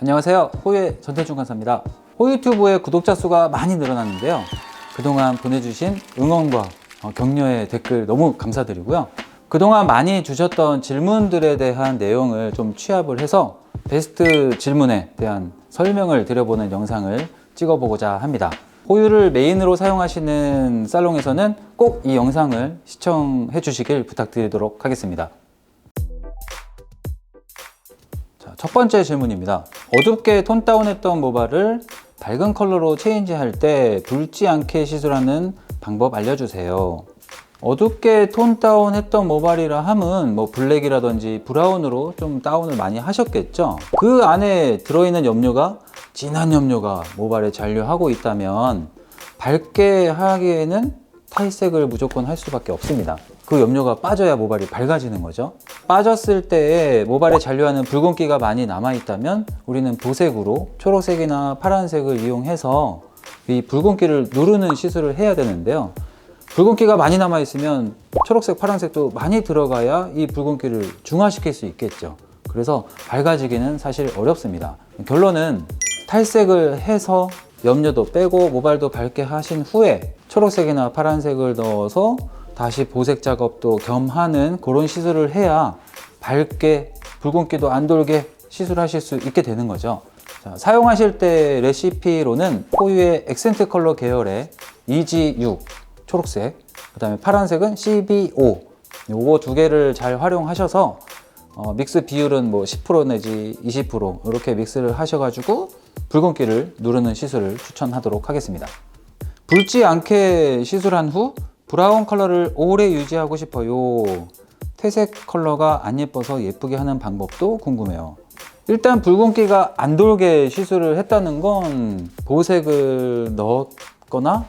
안녕하세요. 호유의 전태준 간사입니다. 호유튜브의 구독자 수가 많이 늘어났는데요. 그동안 보내주신 응원과 격려의 댓글 너무 감사드리고요. 그동안 많이 주셨던 질문들에 대한 내용을 좀 취합을 해서 베스트 질문에 대한 설명을 드려보는 영상을 찍어보고자 합니다. 호유를 메인으로 사용하시는 살롱에서는 꼭 이 영상을 시청해 주시길 부탁드리도록 하겠습니다. 자, 첫 번째 질문입니다. 어둡게 톤 다운했던 모발을 밝은 컬러로 체인지할 때 붉지 않게 시술하는 방법 알려주세요. 어둡게 톤 다운했던 모발이라 함은 블랙이라든지 브라운으로 좀 다운을 많이 하셨겠죠. 그 안에 들어있는 염료가 진한 염료가 모발에 잔류하고 있다면 밝게 하기에는 탈색을 무조건 할 수밖에 없습니다. 그 염료가 빠져야 모발이 밝아지는 거죠. 빠졌을 때 모발에 잔류하는 붉은기가 많이 남아있다면 우리는 보색으로 초록색이나 파란색을 이용해서 이 붉은기를 누르는 시술을 해야 되는데요. 붉은기가 많이 남아있으면 초록색, 파란색도 많이 들어가야 이 붉은기를 중화시킬 수 있겠죠. 그래서 밝아지기는 사실 어렵습니다. 결론은 탈색을 해서 염료도 빼고 모발도 밝게 하신 후에 초록색이나 파란색을 넣어서 다시 보색 작업도 겸하는 그런 시술을 해야 밝게 붉은기도 안 돌게 시술하실 수 있게 되는 거죠. 자, 사용하실 때 레시피로는 호유의 액센트 컬러 계열의 EG6 초록색, 그 다음에 파란색은 CB5 요거 두 개를 잘 활용하셔서 믹스 비율은 10% 내지 20% 이렇게 믹스를 하셔가지고 붉은기를 누르는 시술을 추천하도록 하겠습니다. 붉지 않게 시술한 후 브라운 컬러를 오래 유지하고 싶어요. 퇴색 컬러가 안 예뻐서 예쁘게 하는 방법도 궁금해요. 일단 붉은기가 안 돌게 시술을 했다는 건 보색을 넣었거나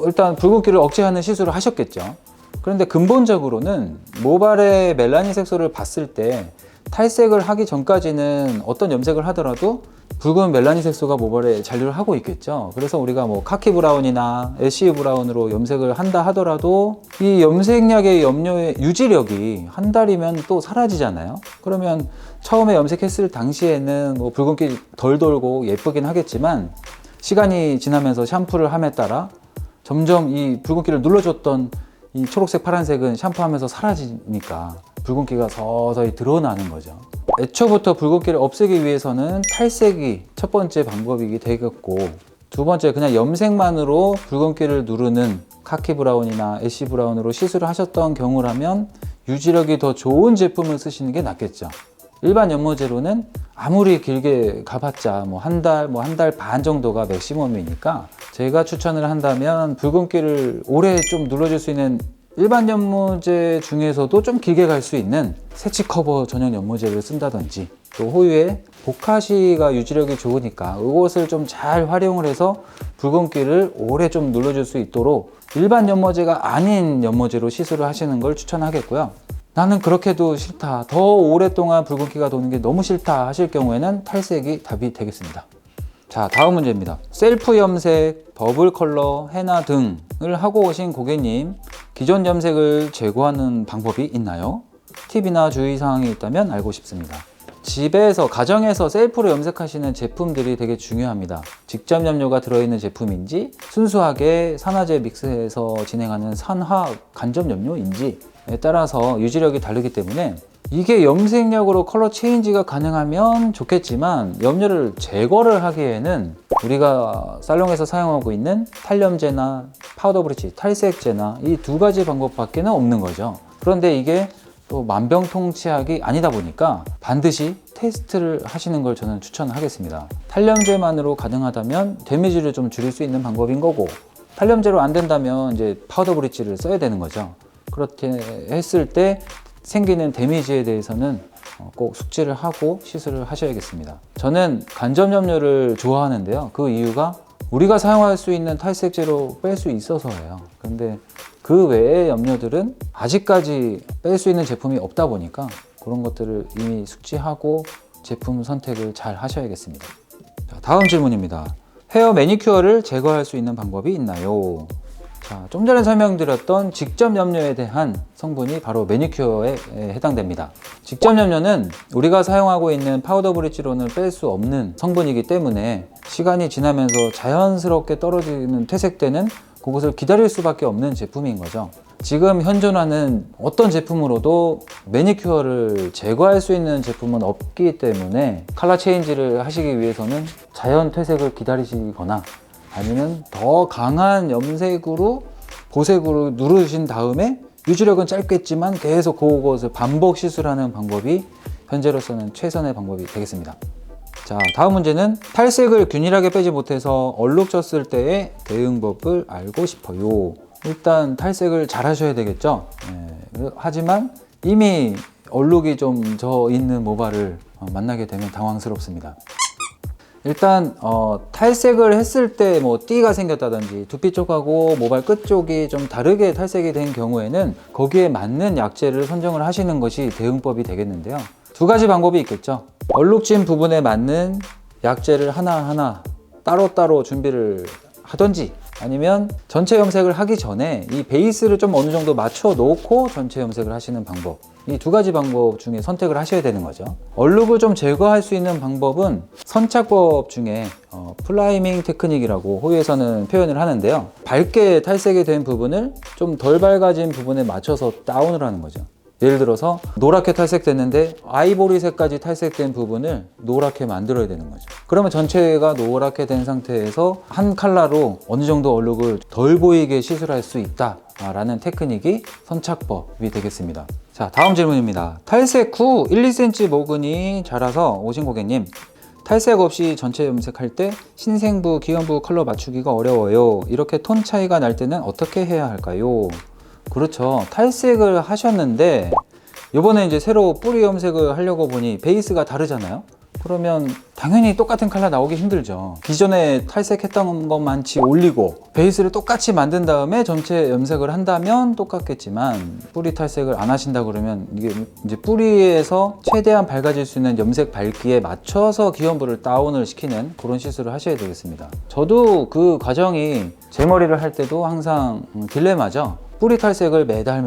일단 붉은기를 억제하는 시술을 하셨겠죠. 그런데 근본적으로는 모발의 멜라닌 색소를 봤을 때 탈색을 하기 전까지는 어떤 염색을 하더라도 붉은 멜라닌 색소가 모발에 잔류를 하고 있겠죠. 그래서 우리가 카키 브라운이나 애쉬 브라운으로 염색을 한다 하더라도 이 염색약의 염료의 유지력이 한 달이면 또 사라지잖아요. 그러면 처음에 염색했을 당시에는 붉은기 덜 돌고 예쁘긴 하겠지만 시간이 지나면서 샴푸를 함에 따라 점점 이 붉은기를 눌러줬던 이 초록색, 파란색은 샴푸하면서 사라지니까 붉은기가 서서히 드러나는 거죠. 애초부터 붉은기를 없애기 위해서는 탈색이 첫 번째 방법이 되겠고, 두 번째 그냥 염색만으로 붉은기를 누르는 카키 브라운이나 애쉬 브라운으로 시술을 하셨던 경우라면 유지력이 더 좋은 제품을 쓰시는 게 낫겠죠. 일반 연모제로는 아무리 길게 가봤자 한 달 반 정도가 맥시멈이니까 제가 추천을 한다면 붉은기를 오래 좀 눌러줄 수 있는 일반 연모제 중에서도 좀 길게 갈 수 있는 새치 커버 전용 연모제를 쓴다든지, 또 호유의 보카시가 유지력이 좋으니까 이것을 좀 잘 활용을 해서 붉은기를 오래 좀 눌러줄 수 있도록 일반 연모제가 아닌 연모제로 시술을 하시는 걸 추천하겠고요. 나는 그렇게도 싫다, 더 오랫동안 붉은기가 도는 게 너무 싫다 하실 경우에는 탈색이 답이 되겠습니다. 자, 다음 문제입니다. 셀프 염색, 버블 컬러, 헤나 등을 하고 오신 고객님, 기존 염색을 제거하는 방법이 있나요? 팁이나 주의사항이 있다면 알고 싶습니다. 집에서, 가정에서 셀프로 염색하시는 제품들이 되게 중요합니다. 직접 염료가 들어있는 제품인지, 순수하게 산화제 믹스해서 진행하는 산화학 간접 염료인지에 따라서 유지력이 다르기 때문에 이게 염색약으로 컬러 체인지가 가능하면 좋겠지만, 염료를 제거를 하기에는 우리가 살롱에서 사용하고 있는 탈염제나 파우더 브리치, 탈색제나 이 두 가지 방법밖에 없는 거죠. 그런데 이게 또 만병통치약이 아니다 보니까 반드시 테스트를 하시는 걸 저는 추천하겠습니다. 탈염제만으로 가능하다면 데미지를 좀 줄일 수 있는 방법인 거고, 탈염제로 안 된다면 이제 파우더 브리치를 써야 되는 거죠. 그렇게 했을 때 생기는 데미지에 대해서는 꼭 숙지를 하고 시술을 하셔야겠습니다. 저는 간접 염료를 좋아하는데요. 그 이유가 우리가 사용할 수 있는 탈색제로 뺄 수 있어서예요. 그런데 그 외의 염료들은 아직까지 뺄 수 있는 제품이 없다 보니까 그런 것들을 이미 숙지하고 제품 선택을 잘 하셔야겠습니다. 자, 다음 질문입니다. 헤어 매니큐어를 제거할 수 있는 방법이 있나요? 자, 좀 전에 설명드렸던 직접 염료에 대한 성분이 바로 매니큐어에 해당됩니다. 직접 염료는 우리가 사용하고 있는 파우더 브릿지로는 뺄 수 없는 성분이기 때문에 시간이 지나면서 자연스럽게 떨어지는 퇴색 때는 그것을 기다릴 수밖에 없는 제품인 거죠. 지금 현존하는 어떤 제품으로도 매니큐어를 제거할 수 있는 제품은 없기 때문에 컬러 체인지를 하시기 위해서는 자연 퇴색을 기다리시거나 아니면 더 강한 염색으로 보색으로 누르신 다음에 유지력은 짧겠지만 계속 그것을 반복 시술하는 방법이 현재로서는 최선의 방법이 되겠습니다. 자, 다음 문제는 탈색을 균일하게 빼지 못해서 얼룩졌을 때의 대응법을 알고 싶어요. 일단 탈색을 잘 하셔야 되겠죠. 하지만 이미 얼룩이 좀 져 있는 모발을 만나게 되면 당황스럽습니다. 일단 탈색을 했을 때 뭐 띠가 생겼다든지 두피 쪽하고 모발 끝 쪽이 좀 다르게 탈색이 된 경우에는 거기에 맞는 약재를 선정을 하시는 것이 대응법이 되겠는데요. 두 가지 방법이 있겠죠. 얼룩진 부분에 맞는 약재를 하나하나 따로따로 준비를 하던지 아니면 전체 염색을 하기 전에 이 베이스를 좀 어느 정도 맞춰 놓고 전체 염색을 하시는 방법, 이 두 가지 방법 중에 선택을 하셔야 되는 거죠. 얼룩을 좀 제거할 수 있는 방법은 선착법 중에 플라이밍 테크닉이라고 호위에서는 표현을 하는데요. 밝게 탈색이 된 부분을 좀 덜 밝아진 부분에 맞춰서 다운을 하는 거죠. 예를 들어서 노랗게 탈색됐는데 아이보리색까지 탈색된 부분을 노랗게 만들어야 되는 거죠. 그러면 전체가 노랗게 된 상태에서 한 컬러로 어느 정도 얼룩을 덜 보이게 시술할 수 있다라는 테크닉이 선착법이 되겠습니다. 자, 다음 질문입니다. 탈색 후 1, 2cm 모근이 자라서 오신 고객님, 탈색 없이 전체 염색할 때 신생부, 기현부 컬러 맞추기가 어려워요. 이렇게 톤 차이가 날 때는 어떻게 해야 할까요? 그렇죠. 탈색을 하셨는데 이번에 이제 새로 뿌리 염색을 하려고 보니 베이스가 다르잖아요. 그러면 당연히 똑같은 컬러 나오기 힘들죠. 기존에 탈색했던 것만치 올리고 베이스를 똑같이 만든 다음에 전체 염색을 한다면 똑같겠지만 뿌리 탈색을 안 하신다 그러면 이게 이제 뿌리에서 최대한 밝아질 수 있는 염색 밝기에 맞춰서 기현부를 다운을 시키는 그런 시술을 하셔야 되겠습니다. 저도 그 과정이 제 머리를 할 때도 항상 딜레마죠. 뿌리 탈색을 매달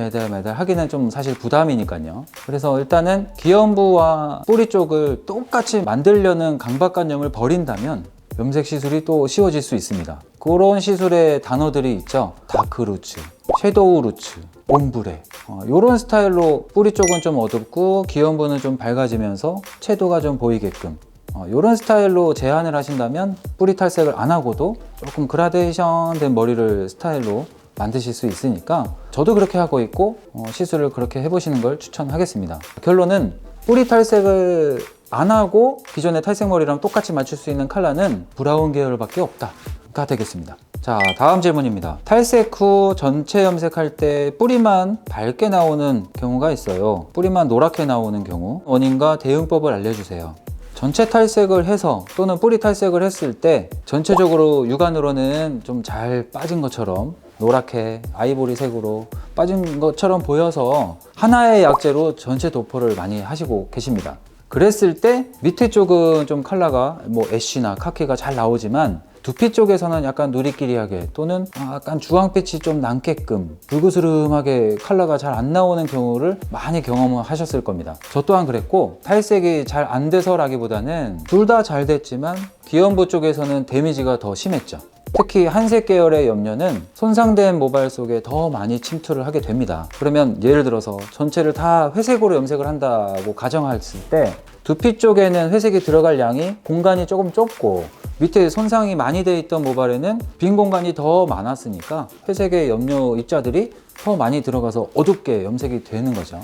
하기는 좀 사실 부담이니까요. 그래서 일단은 기현부와 뿌리 쪽을 똑같이 만들려는 강박관념을 버린다면 염색 시술이 또 쉬워질 수 있습니다. 그런 시술의 단어들이 있죠. 다크 루츠, 섀도우 루츠, 옴브레, 이런 스타일로 뿌리 쪽은 좀 어둡고 기현부는 좀 밝아지면서 채도가 좀 보이게끔 이런 스타일로 제한을 하신다면 뿌리 탈색을 안 하고도 조금 그라데이션 된 머리를 스타일로 만드실 수 있으니까 저도 그렇게 하고 있고 시술을 그렇게 해보시는 걸 추천하겠습니다. 결론은 뿌리 탈색을 안 하고 기존의 탈색 머리랑 똑같이 맞출 수 있는 컬러는 브라운 계열밖에 없다가 되겠습니다. 자, 다음 질문입니다. 탈색 후 전체 염색할 때 뿌리만 밝게 나오는 경우가 있어요. 뿌리만 노랗게 나오는 경우 원인과 대응법을 알려주세요. 전체 탈색을 해서 또는 뿌리 탈색을 했을 때 전체적으로 육안으로는 좀 잘 빠진 것처럼 노랗게 아이보리색으로 빠진 것처럼 보여서 하나의 약재로 전체 도포를 많이 하시고 계십니다. 그랬을 때 밑에 쪽은 좀 컬러가 뭐 애쉬나 카키가 잘 나오지만 두피 쪽에서는 약간 누리끼리하게 또는 약간 주황빛이 좀 남게끔 불그스름하게 컬러가 잘 안 나오는 경우를 많이 경험하셨을 겁니다. 저 또한 그랬고 탈색이 잘 안 돼서라기보다는 둘 다 잘 됐지만 기현부 쪽에서는 데미지가 더 심했죠. 특히 한색 계열의 염료는 손상된 모발 속에 더 많이 침투를 하게 됩니다. 그러면 예를 들어서 전체를 다 회색으로 염색을 한다고 가정했을 때 두피 쪽에는 회색이 들어갈 양이 공간이 조금 좁고 밑에 손상이 많이 돼 있던 모발에는 빈 공간이 더 많았으니까 회색의 염료 입자들이 더 많이 들어가서 어둡게 염색이 되는 거죠.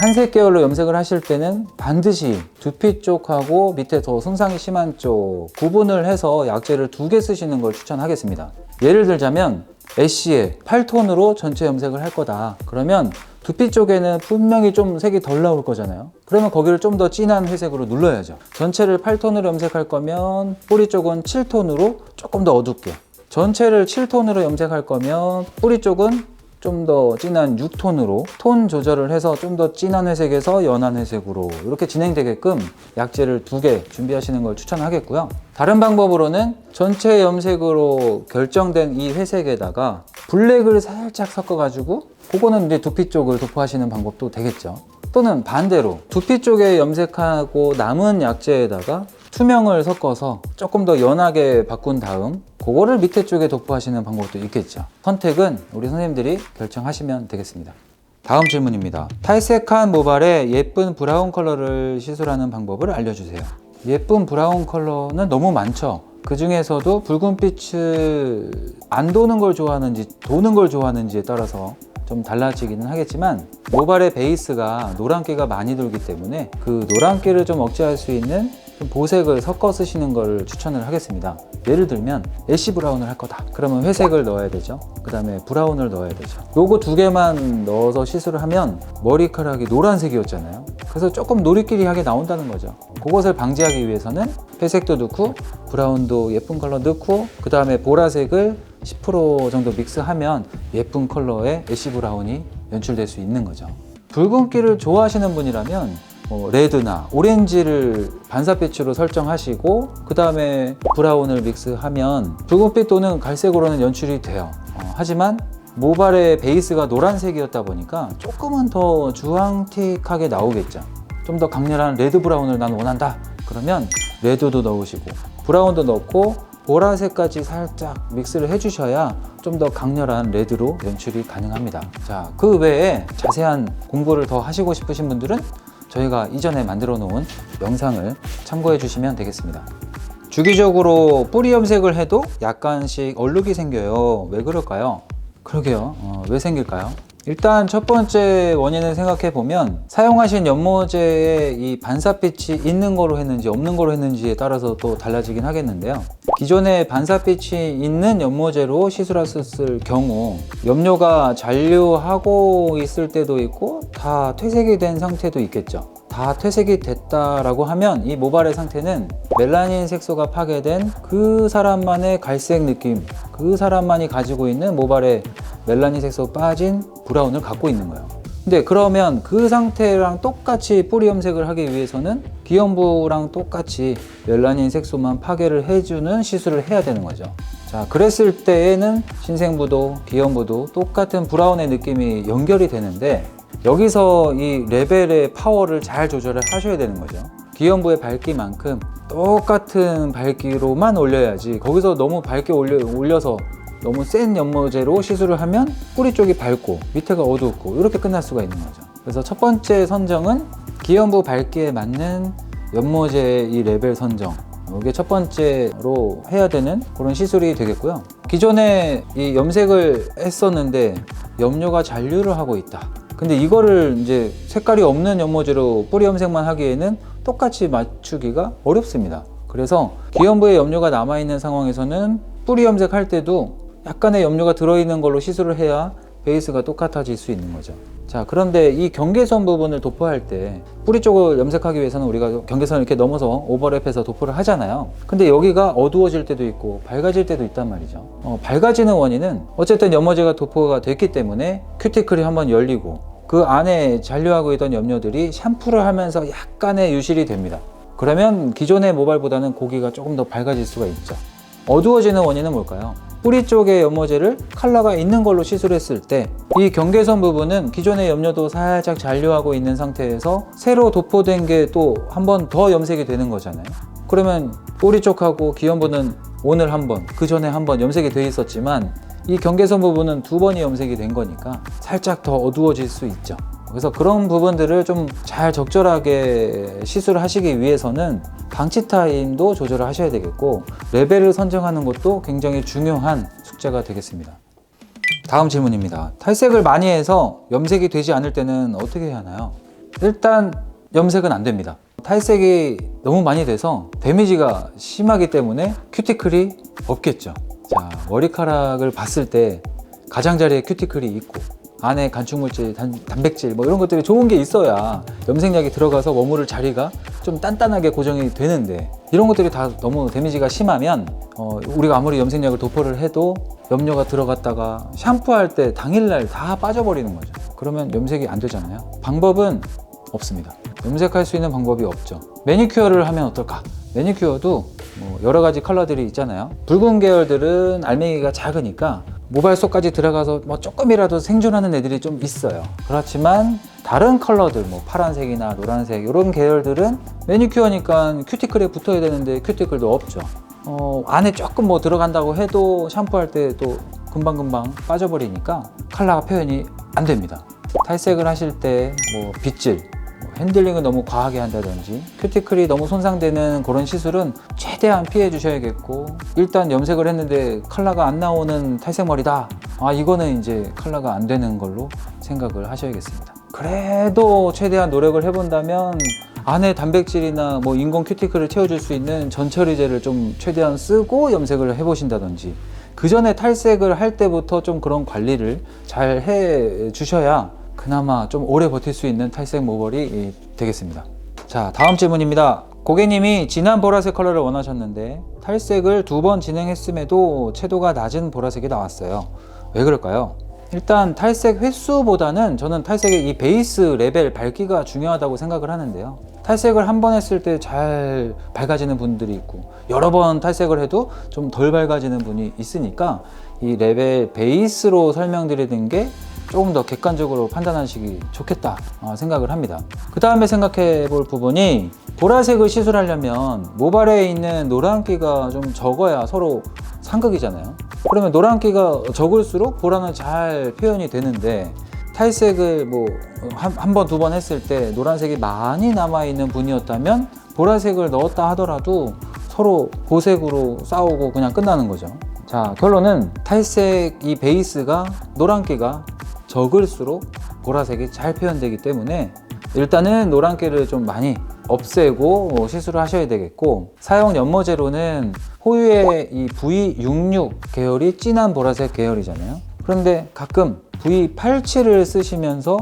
한색 계열로 염색을 하실 때는 반드시 두피 쪽하고 밑에 더 손상이 심한 쪽 구분을 해서 약재를 2개 쓰시는 걸 추천하겠습니다. 예를 들자면 애쉬의 8톤으로 전체 염색을 할 거다. 그러면 두피 쪽에는 분명히 좀 색이 덜 나올 거잖아요. 그러면 거기를 좀 더 진한 회색으로 눌러야죠. 전체를 8톤으로 염색할 거면 뿌리 쪽은 7톤으로 조금 더 어둡게, 전체를 7톤으로 염색할 거면 뿌리 쪽은 좀 더 진한 6톤으로 톤 조절을 해서 좀 더 진한 회색에서 연한 회색으로 이렇게 진행되게끔 약재를 2개 준비하시는 걸 추천하겠고요. 다른 방법으로는 전체 염색으로 결정된 이 회색에다가 블랙을 살짝 섞어가지고 그거는 이제 두피 쪽을 도포하시는 방법도 되겠죠. 또는 반대로 두피 쪽에 염색하고 남은 약재에다가 투명을 섞어서 조금 더 연하게 바꾼 다음 그거를 밑에 쪽에 도포하시는 방법도 있겠죠. 선택은 우리 선생님들이 결정하시면 되겠습니다. 다음 질문입니다. 탈색한 모발에 예쁜 브라운 컬러를 시술하는 방법을 알려주세요. 예쁜 브라운 컬러는 너무 많죠. 그 중에서도 붉은빛을 안 도는 걸 좋아하는지 도는 걸 좋아하는지에 따라서 좀 달라지기는 하겠지만 모발의 베이스가 노란기가 많이 돌기 때문에 그 노란기를 좀 억제할 수 있는 좀 보색을 섞어 쓰시는 걸 추천을 하겠습니다. 예를 들면 애쉬 브라운을 할 거다 그러면 회색을 넣어야 되죠. 그 다음에 브라운을 넣어야 되죠. 요거 2개만 넣어서 시술을 하면 머리카락이 노란색이었잖아요. 그래서 조금 노리끼리하게 나온다는 거죠. 그것을 방지하기 위해서는 회색도 넣고 브라운도 예쁜 컬러 넣고 그 다음에 보라색을 10% 정도 믹스하면 예쁜 컬러의 애쉬 브라운이 연출될 수 있는 거죠. 붉은기를 좋아하시는 분이라면 레드나 오렌지를 반사빛으로 설정하시고 그 다음에 브라운을 믹스하면 붉은빛 또는 갈색으로는 연출이 돼요. 하지만 모발의 베이스가 노란색이었다 보니까 조금은 더 주황틱하게 나오겠죠. 좀 더 강렬한 레드 브라운을 난 원한다 그러면 레드도 넣으시고 브라운도 넣고 보라색까지 살짝 믹스를 해주셔야 좀 더 강렬한 레드로 연출이 가능합니다. 자, 그 외에 자세한 공부를 더 하시고 싶으신 분들은 저희가 이전에 만들어 놓은 영상을 참고해 주시면 되겠습니다. 주기적으로 뿌리 염색을 해도 약간씩 얼룩이 생겨요. 왜 그럴까요? 그러게요. 왜 생길까요? 일단 첫 번째 원인을 생각해 보면 사용하신 연모제에 이 반사빛이 있는 거로 했는지 없는 거로 했는지에 따라서 또 달라지긴 하겠는데요. 기존에 반사빛이 있는 연모제로 시술했을 경우 염료가 잔류하고 있을 때도 있고 다 퇴색이 된 상태도 있겠죠. 다 퇴색이 됐다라고 하면 이 모발의 상태는 멜라닌 색소가 파괴된 그 사람만의 갈색 느낌, 그 사람만이 가지고 있는 모발의 멜라닌 색소 빠진 브라운을 갖고 있는 거예요. 근데 그러면 그 상태랑 똑같이 뿌리 염색을 하기 위해서는 기형부랑 똑같이 멜라닌 색소만 파괴를 해주는 시술을 해야 되는 거죠. 자, 그랬을 때에는 신생부도 기형부도 똑같은 브라운의 느낌이 연결이 되는데 여기서 이 레벨의 파워를 잘 조절을 하셔야 되는 거죠. 기형부의 밝기만큼 똑같은 밝기로만 올려야지 거기서 너무 밝게 올려서 너무 센 연모제로 시술을 하면 뿌리 쪽이 밝고 밑에가 어둡고 이렇게 끝날 수가 있는 거죠. 그래서 첫 번째 선정은 기형부 밝기에 맞는 연모제의 이 레벨 선정, 이게 첫 번째로 해야 되는 그런 시술이 되겠고요. 기존에 이 염색을 했었는데 염료가 잔류를 하고 있다. 근데 이거를 이제 색깔이 없는 연모제로 뿌리 염색만 하기에는 똑같이 맞추기가 어렵습니다. 그래서 기형부에 염료가 남아있는 상황에서는 뿌리 염색할 때도 약간의 염료가 들어있는 걸로 시술을 해야 베이스가 똑같아질 수 있는 거죠. 자, 그런데 이 경계선 부분을 도포할 때 뿌리 쪽을 염색하기 위해서는 우리가 경계선을 이렇게 넘어서 오버랩해서 도포를 하잖아요. 근데 여기가 어두워질 때도 있고 밝아질 때도 있단 말이죠. 밝아지는 원인은 어쨌든 연모제가 도포가 됐기 때문에 큐티클이 한번 열리고 그 안에 잔류하고 있던 염료들이 샴푸를 하면서 약간의 유실이 됩니다. 그러면 기존의 모발보다는 고기가 조금 더 밝아질 수가 있죠. 어두워지는 원인은 뭘까요? 뿌리 쪽에 연모제를 컬러가 있는 걸로 시술했을 때 이 경계선 부분은 기존의 염료도 살짝 잔류하고 있는 상태에서 새로 도포된 게 또 한 번 더 염색이 되는 거잖아요. 그러면 뿌리 쪽하고 기형부는 오늘 한 번, 그 전에 한 번 염색이 돼 있었지만 이 경계선 부분은 2번이 염색이 된 거니까 살짝 더 어두워질 수 있죠. 그래서 그런 부분들을 좀 잘 적절하게 시술을 하시기 위해서는 방치 타임도 조절을 하셔야 되겠고 레벨을 선정하는 것도 굉장히 중요한 숙제가 되겠습니다. 다음 질문입니다. 탈색을 많이 해서 염색이 되지 않을 때는 어떻게 해야 하나요? 일단 염색은 안 됩니다. 탈색이 너무 많이 돼서 데미지가 심하기 때문에 큐티클이 없겠죠. 자, 머리카락을 봤을 때 가장자리에 큐티클이 있고 안에 간축물질, 단백질 뭐 이런 것들이 좋은 게 있어야 염색약이 들어가서 머무를 자리가 좀 단단하게 고정이 되는데 이런 것들이 다 너무 데미지가 심하면 우리가 아무리 염색약을 도포를 해도 염료가 들어갔다가 샴푸할 때 당일날 다 빠져버리는 거죠. 그러면 염색이 안 되잖아요. 방법은 없습니다. 염색할 수 있는 방법이 없죠. 매니큐어를 하면 어떨까? 매니큐어도 여러 가지 컬러들이 있잖아요. 붉은 계열들은 알맹이가 작으니까 모발 속까지 들어가서 조금이라도 생존하는 애들이 좀 있어요. 그렇지만 다른 컬러들, 파란색이나 노란색 이런 계열들은 매니큐어니까 큐티클에 붙어야 되는데 큐티클도 없죠. 안에 조금 들어간다고 해도 샴푸할 때 또 금방금방 빠져버리니까 컬러가 표현이 안 됩니다. 탈색을 하실 때 빗질, 핸들링을 너무 과하게 한다든지 큐티클이 너무 손상되는 그런 시술은 최대한 피해 주셔야겠고, 일단 염색을 했는데 컬러가 안 나오는 탈색머리다, 이거는 이제 컬러가 안 되는 걸로 생각을 하셔야겠습니다. 그래도 최대한 노력을 해본다면 안에 단백질이나 인공 큐티클을 채워줄 수 있는 전처리제를 좀 최대한 쓰고 염색을 해보신다든지, 그 전에 탈색을 할 때부터 좀 그런 관리를 잘 해 주셔야 그나마 좀 오래 버틸 수 있는 탈색 모발이 되겠습니다. 자, 다음 질문입니다. 고객님이 진한 보라색 컬러를 원하셨는데 탈색을 2번 진행했음에도 채도가 낮은 보라색이 나왔어요. 왜 그럴까요? 일단 탈색 횟수보다는 저는 탈색의 이 베이스 레벨 밝기가 중요하다고 생각을 하는데요. 탈색을 한 번 했을 때 잘 밝아지는 분들이 있고, 여러 번 탈색을 해도 좀 덜 밝아지는 분이 있으니까 이 레벨 베이스로 설명드리는 게 조금 더 객관적으로 판단하시기 좋겠다 생각을 합니다. 그 다음에 생각해 볼 부분이, 보라색을 시술하려면 모발에 있는 노란기가 좀 적어야 서로 상극이잖아요. 그러면 노란기가 적을수록 보라는 잘 표현이 되는데, 탈색을 한 번, 2번 했을 때 노란색이 많이 남아있는 분이었다면 보라색을 넣었다 하더라도 서로 보색으로 싸우고 그냥 끝나는 거죠. 자, 결론은 탈색 이 베이스가 노란기가 적을수록 보라색이 잘 표현되기 때문에 일단은 노란기를 좀 많이 없애고 시술을 하셔야 되겠고, 사용 연모제로는 호유의 이 V66 계열이 진한 보라색 계열이잖아요. 그런데 가끔 V87을 쓰시면서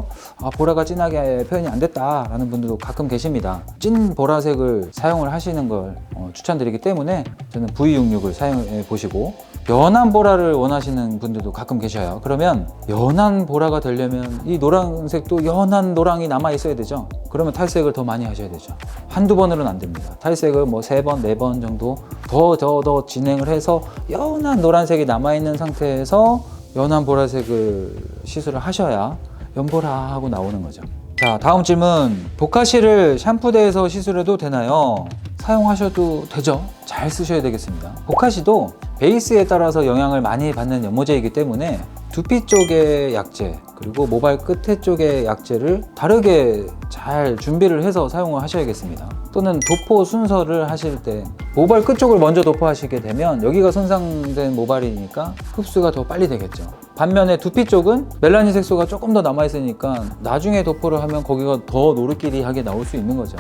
보라가 진하게 표현이 안 됐다 라는 분들도 가끔 계십니다. 찐 보라색을 사용을 하시는 걸 추천드리기 때문에 저는 V66을 사용해 보시고, 연한 보라를 원하시는 분들도 가끔 계셔요. 그러면 연한 보라가 되려면 이 노란색도 연한 노랑이 남아 있어야 되죠. 그러면 탈색을 더 많이 하셔야 되죠. 한두 번으로는 안 됩니다. 탈색을 3번, 4번 정도 더 진행을 해서 연한 노란색이 남아 있는 상태에서 연한 보라색을 시술을 하셔야 연보라 하고 나오는 거죠. 자, 다음 질문. 보카시를 샴푸대에서 시술해도 되나요? 사용하셔도 되죠. 잘 쓰셔야 되겠습니다. 보카시도 베이스에 따라서 영향을 많이 받는 연모제이기 때문에 두피 쪽의 약제 그리고 모발 끝에 쪽의 약제를 다르게 잘 준비를 해서 사용을 하셔야겠습니다. 또는 도포 순서를 하실 때 모발 끝 쪽을 먼저 도포하시게 되면 여기가 손상된 모발이니까 흡수가 더 빨리 되겠죠. 반면에 두피 쪽은 멜라닌 색소가 조금 더 남아있으니까 나중에 도포를 하면 거기가 더 노릇끼리하게 나올 수 있는 거죠.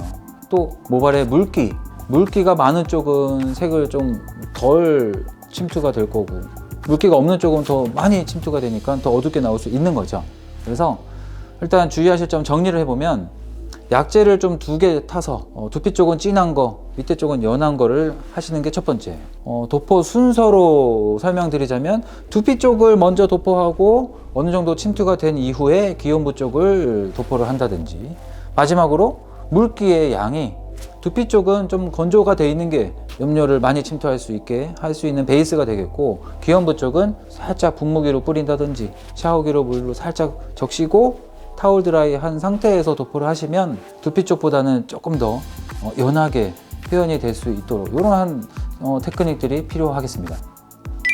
또 모발에 물기가 많은 쪽은 색을 좀 덜 침투가 될 거고, 물기가 없는 쪽은 더 많이 침투가 되니까 더 어둡게 나올 수 있는 거죠. 그래서 일단 주의하실 점 정리를 해보면, 약제를 좀 2개 타서 두피 쪽은 진한 거, 밑에 쪽은 연한 거를 하시는 게 첫 번째. 도포 순서로 설명드리자면, 두피 쪽을 먼저 도포하고 어느 정도 침투가 된 이후에 기혼부 쪽을 도포를 한다든지, 마지막으로 물기의 양이 두피 쪽은 좀 건조가 되어 있는 게 염료를 많이 침투할 수 있게 할 수 있는 베이스가 되겠고, 기혼부 쪽은 살짝 분무기로 뿌린다든지 샤워기로 물로 살짝 적시고 타올 드라이 한 상태에서 도포를 하시면 두피 쪽보다는 조금 더 연하게 표현이 될 수 있도록 이러한 테크닉들이 필요하겠습니다.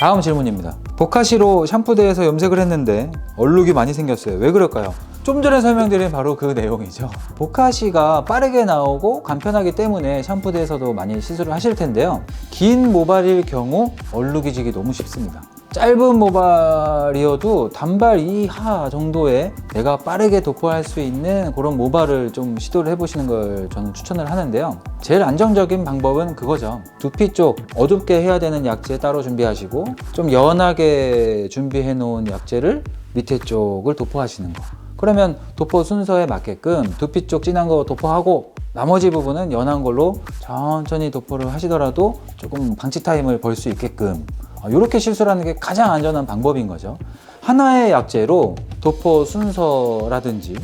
다음 질문입니다. 보카시로 샴푸대에서 염색을 했는데 얼룩이 많이 생겼어요. 왜 그럴까요? 좀 전에 설명드린 바로 그 내용이죠. 보카시가 빠르게 나오고 간편하기 때문에 샴푸대에서도 많이 시술을 하실 텐데요. 긴 모발일 경우 얼룩이 지기 너무 쉽습니다. 짧은 모발이어도 단발 이하 정도의 내가 빠르게 도포할 수 있는 그런 모발을 좀 시도를 해보시는 걸 저는 추천을 하는데요. 제일 안정적인 방법은 그거죠. 두피 쪽 어둡게 해야 되는 약제 따로 준비하시고, 좀 연하게 준비해 놓은 약제를 밑에 쪽을 도포하시는 거. 그러면 도포 순서에 맞게끔 두피 쪽 진한 거 도포하고 나머지 부분은 연한 걸로 천천히 도포를 하시더라도 조금 방치 타임을 벌 수 있게끔 이렇게 시술하는 게 가장 안전한 방법인 거죠. 하나의 약재로 도포 순서라든지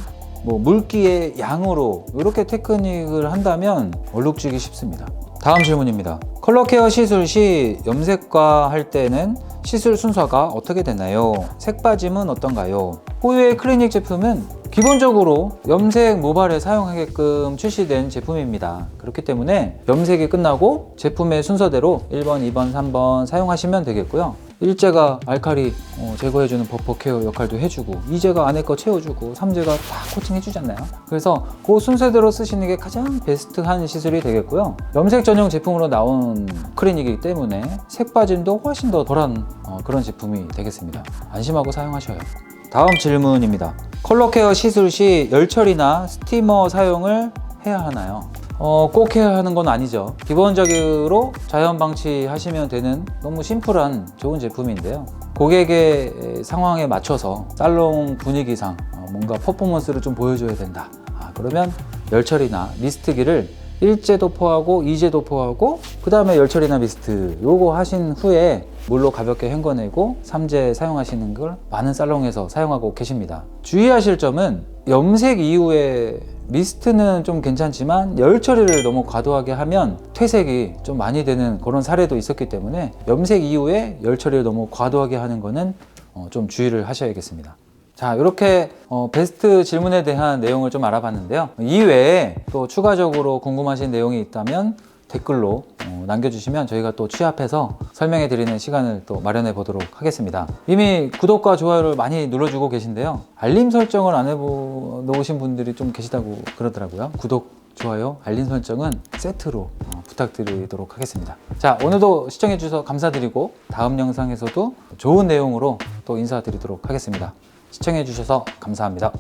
뭐 물기의 양으로 이렇게 테크닉을 한다면 얼룩지기 쉽습니다. 다음 질문입니다. 컬러 케어 시술 시 염색과 할 때는 시술 순서가 어떻게 되나요? 색 빠짐은 어떤가요? 호유의 클리닉 제품은 기본적으로 염색 모발에 사용하게끔 출시된 제품입니다. 그렇기 때문에 염색이 끝나고 제품의 순서대로 1번, 2번, 3번 사용하시면 되겠고요. 1제가 알칼리 제거해주는 버퍼 케어 역할도 해주고, 2제가 안에 거 채워주고, 3제가 다 코팅해주잖아요. 그래서 그 순서대로 쓰시는 게 가장 베스트한 시술이 되겠고요. 염색 전용 제품으로 나온 클리닉이기 때문에 색 빠짐도 훨씬 더 덜한 그런 제품이 되겠습니다. 안심하고 사용하셔요. 다음 질문입니다. 컬러 케어 시술 시 열처리나 스티머 사용을 해야 하나요? 꼭 해야 하는 건 아니죠. 기본적으로 자연 방치하시면 되는 너무 심플한 좋은 제품인데요. 고객의 상황에 맞춰서 살롱 분위기상 뭔가 퍼포먼스를 좀 보여줘야 된다. 그러면 열처리나 미스트기를 1제 도포하고 2제 도포하고 그 다음에 열처리나 미스트 요거 하신 후에 물로 가볍게 헹궈내고 3제 사용하시는 걸 많은 살롱에서 사용하고 계십니다. 주의하실 점은 염색 이후에 미스트는 좀 괜찮지만 열 처리를 너무 과도하게 하면 퇴색이 좀 많이 되는 그런 사례도 있었기 때문에 염색 이후에 열 처리를 너무 과도하게 하는 거는 좀 주의를 하셔야겠습니다. 자, 이렇게 베스트 질문에 대한 내용을 좀 알아봤는데요. 이외에 또 추가적으로 궁금하신 내용이 있다면 댓글로 남겨주시면 저희가 또 취합해서 설명해 드리는 시간을 또 마련해 보도록 하겠습니다. 이미 구독과 좋아요를 많이 눌러주고 계신데요. 알림 설정을 안 해놓으신 분들이 좀 계시다고 그러더라고요. 구독, 좋아요, 알림 설정은 세트로 부탁드리도록 하겠습니다. 자, 오늘도 시청해 주셔서 감사드리고 다음 영상에서도 좋은 내용으로 또 인사드리도록 하겠습니다. 시청해 주셔서 감사합니다.